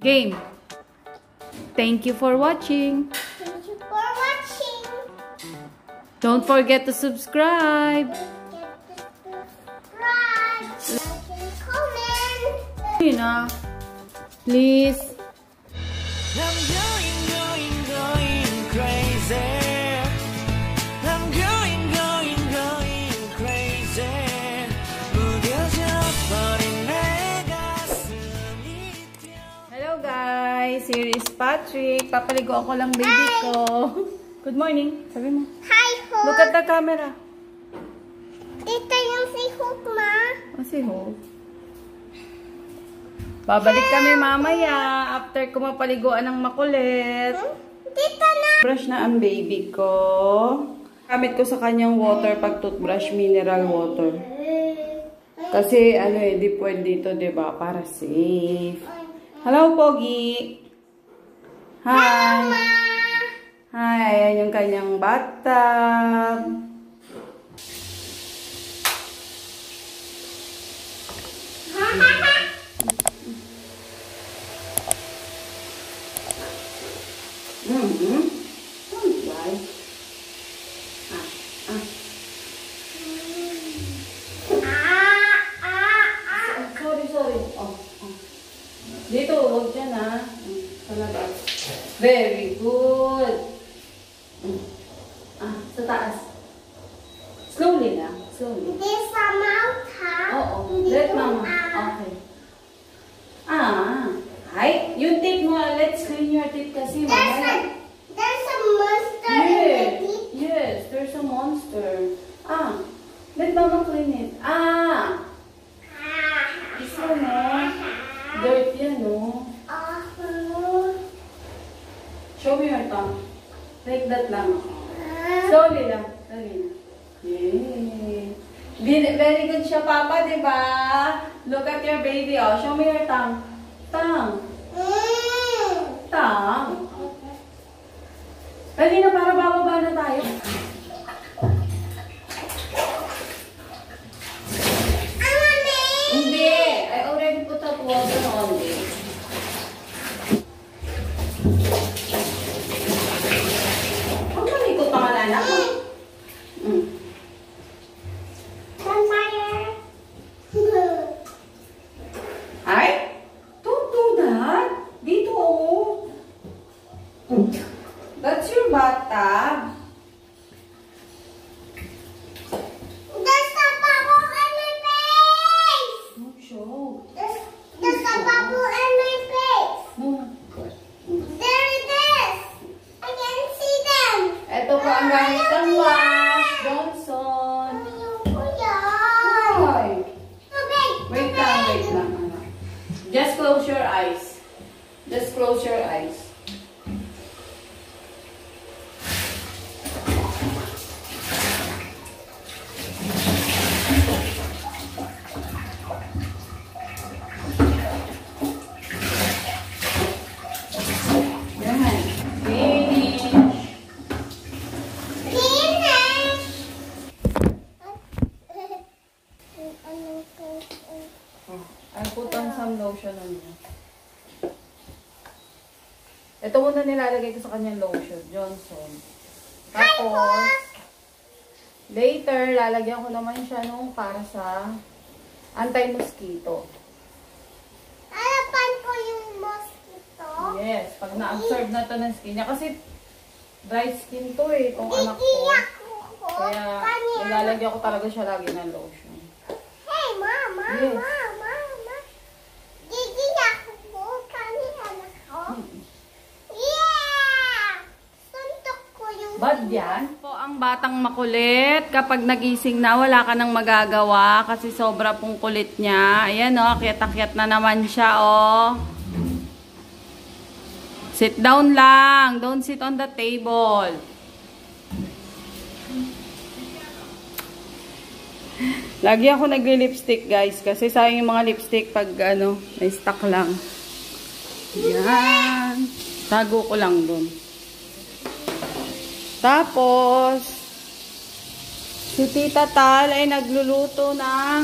Game. Thank you for watching. Thank you for watching. Don't forget to subscribe. Like and comment. You know, please. I'm going crazy. I'm going crazy. Hello guys, here is Patrick. Papaligo ako lang baby ko. Good morning. Sabi mo. Hi, Hope. Look at the camera. Dito yung si Hope, ma. Oh, si Hope. Babalik kami mamaya after ko mapaliguan ng makulit. Dito na. Brush na ang baby ko. Gamit ko sa kanyang water pag toothbrush, mineral water. Kasi ano eh, di pwede dito, diba? Para safe. Hello, Pogi. Hi. Hi, ayan yung kanyang bathtub. Dito, huwag dyan ha. Very good. Sa taas. Slowly na. Slowly. This sa mouth, ha? Oo. Let mama. Okay. Ay, yung tip mo. Let's clean your tip kasi. There's a monster in the teeth. Yes, there's a monster. Let mama clean it. This one, dirt yan, no? Show me your tongue. Like that lang. Slowly lang. Slowly lang. Yay. Very good siya, Papa, diba? Look at your baby, oh. Show me your tongue. Tongue. Tongue. Dali na, para bababa na tayo. Hindi. I already put up water on it. Huwag malikot ang anak mo. Ay? Don't do that. Dito, oh. That's your bathtub. There's a bubble in my face. Don't show. There's a bubble in my face. No. There it is. I can see them. Ito po ang gamit ng wash, Johnson. Ay. Wait lang. Just close your eyes. Just close your eyes. I put on some lotion on you. Ito muna nilalagay ko sa kanyang lotion, Johnson. Tapos, later, lalagyan ko naman siya nung para sa anti-mosquito. Harapan ko yung mosquito. Yes, pag na-absorb na to ng skin niya. Kasi dry skin to eh, itong anak ko. Kaya, nilalagyan ko talaga siya lagi ng lotion. Hey, Mama, Yes. Mama. Gigiyak ko kanina ko. Yeah! Suntok ko yung... Bad yan? Po ang batang makulit. Kapag nagising na, wala ka nang magagawa kasi sobra pong kulit niya. Ayan o, akyat-akyat na naman siya o. Sit down lang. Don't sit on the table. Lagi ako nagli-lipstick guys kasi sayang yung mga lipstick pag ano, may stock lang. Yan. Tago ko lang dun. Tapos, si Tita Tal ay nagluluto ng,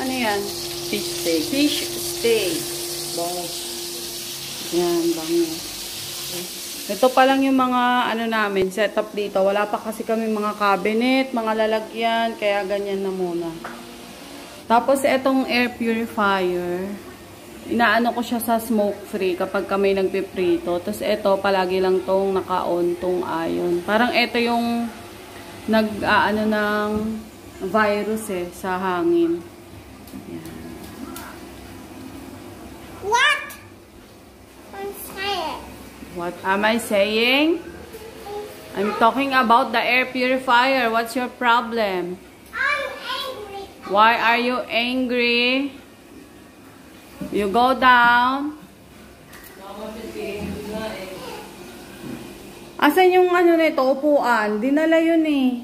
ano yan? Fish steak. Fish steak. Wow. Yan, bango. Ito pa lang yung mga ano namin, setup dito. Wala pa kasi kami mga cabinet, mga lalagyan, kaya ganyan na muna. Tapos itong air purifier, inaano ko siya sa smoke free kapag kami nagpiprito. Tapos ito, palagi lang tong naka-on tong iron. Parang ito yung nag-aano ng virus sa hangin. Yan. What? I'm saying. What am I saying? I'm talking about the air purifier. What's your problem? I'm angry. Why are you angry? You go down. Asan yung ano nito, upuan? Dinala yun eh.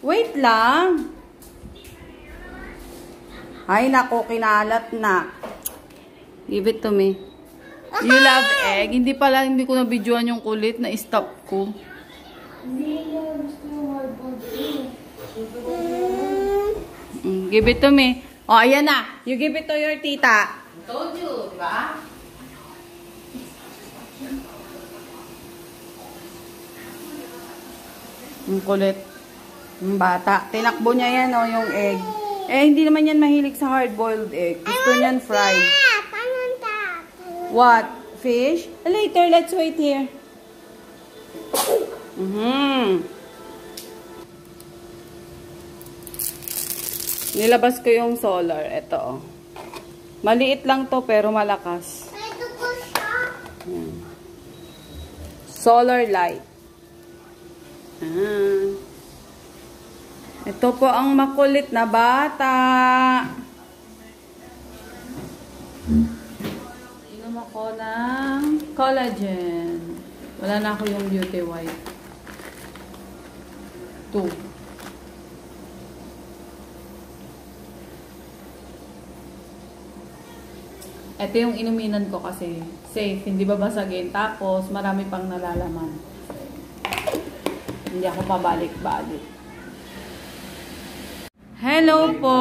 Wait lang. Ay nako, kinalat na. Give it to me. You love egg? Hindi pala, hindi ko na-videoan yung kulit. Na-stop ko. Give it to me. Oh, ayan na. You give it to your tita. I told you, di ba? Ang kulit. Ang bata. Tinakbo niya yan, oh, yung egg. Eh, hindi naman yan mahilig sa hard-boiled egg. Gusto niyan fried. What? Fish? Later, let's wait here. Nilabas ko yung solar. Ito, oh. Maliit lang to, pero malakas. Solar light. Ito po ang makulit na bata. Inom ako ng collagen. Wala na ako yung beauty white. 2. Ito yung inuminan ko kasi safe, hindi babasagin. Tapos marami pang nalalaman. Hindi ako pabalik-balik. Hello po!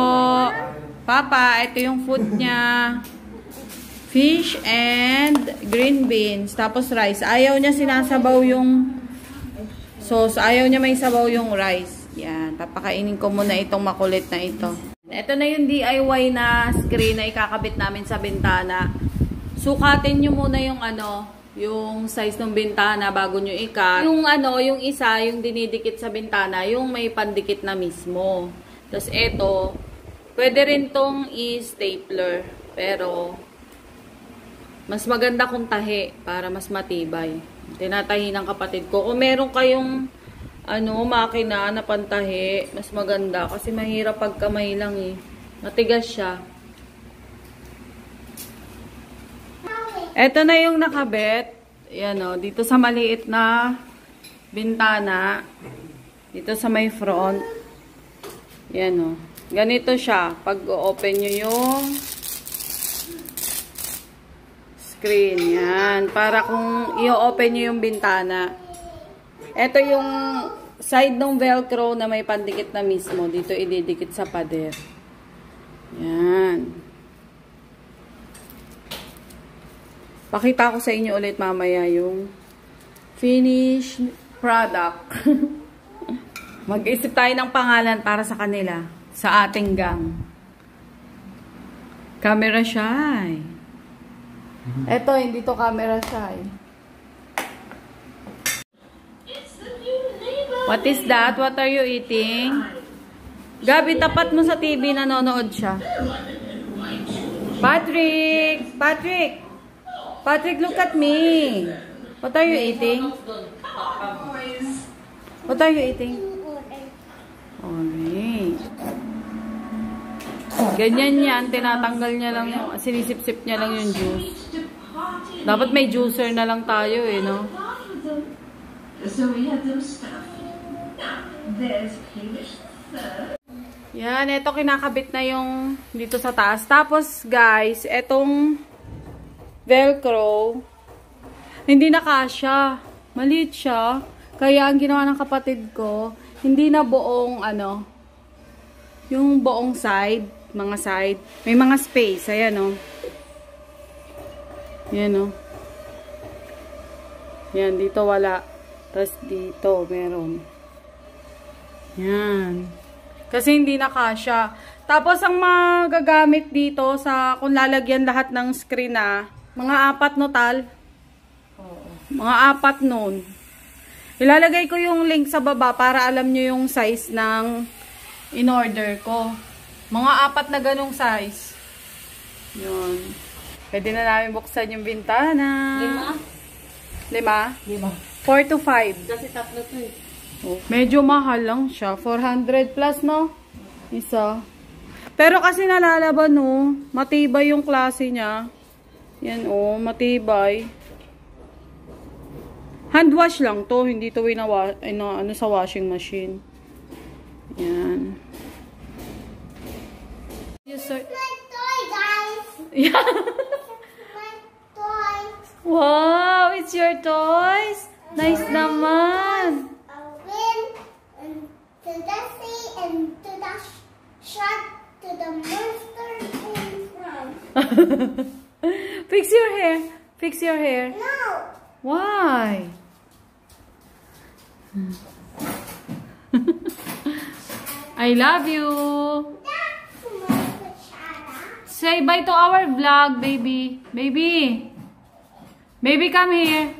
Papa, ito yung food niya. Fish and green beans. Tapos rice. Ayaw niya sinasabaw yung sauce. Ayaw niya may sabaw yung rice. Yan. Papakainin ko muna itong makulit na ito. Ito na yung DIY na screen na ikakabit namin sa bintana. Sukatin nyo muna yung yung size ng bintana bago nyo ikat. Yung yung isa, yung dinidikit sa bintana, yung may pandikit na mismo. Tapos ito, pwede rin tong i-stapler. Pero, mas maganda kung tahi para mas matibay. Tinatahi ng kapatid ko. Kung meron kayong makina na pantahi, mas maganda. Kasi mahirap pag kamay lang eh. Matigas siya. Ito na yung nakabit. Yan o. Dito sa maliit na bintana. Dito sa may front. Yan o. Ganito siya. Pag open nyo yung screen. Yan. Para kung i-open nyo yung bintana. Ito yung side ng velcro na may pandikit na mismo. Dito ididikit sa pader. Yan. Pakita ko sa inyo ulit mamaya yung finished product. Mag-isip tayo ng pangalan para sa kanila. Sa ating gang. Camera shy. Ito, hindi to camera shy. What is that? What are you eating? Gabi, tapat mo sa TV, nanonood siya. Patrick! Patrick! Patrick, look at me. What are you eating? What are you eating? Orange. Ganyan yan. Tinatanggal niya lang yung, sinisip-sip niya lang yung juice. Dapat may juicer na lang tayo eh, no? Yan, ito kinakabit na yung dito sa taas. Tapos, guys, etong velcro, hindi na kasya. Maliit siya. Kaya, ang ginawa ng kapatid ko, hindi na buong, yung buong side, mga side. May mga space. Ayan, oh. Yan o. Yan, dito wala. Tapos dito, meron. Yan. Kasi hindi na kasya. Tapos, ang magagamit dito sa, kung lalagyan lahat ng screen na, mga 4 no, Tal? Mga 4 nun. Ilalagay ko yung link sa baba para alam nyo yung size ng in-order ko. Mga 4 na ganong size. Yun. Pwede na namin buksan yung bintana. 5? 4 to 5. Kasi 3 to eh. Oh, medyo mahal lang siya. 400 plus, no? Isa. Pero kasi nalalaban, no? Matibay yung klase niya. Yan, oh. Matibay. Hand wash lang to. Hindi to ano, sa washing machine. Yan. Yes, sir. My toy, guys. Yeah. My toy. Wow, it's your toys. Nice naman. A win and to the sea and to the shark to the monster in front. Fix your hair. Fix your hair. No. Why? I love you. That's my kutsara. Say bye to our vlog, baby. Baby. Baby, come here.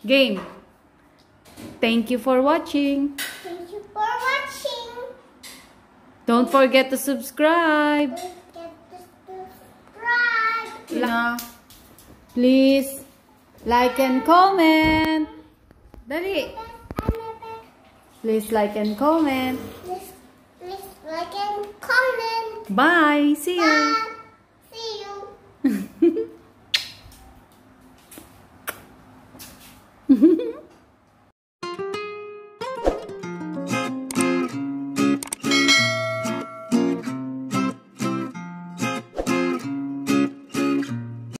Game. Thank you for watching. Thank you for watching. Don't forget to subscribe. Don't forget to subscribe. Please like and comment. Dali. Please like and comment. Please like and comment. Bye. See you. Bye. See you.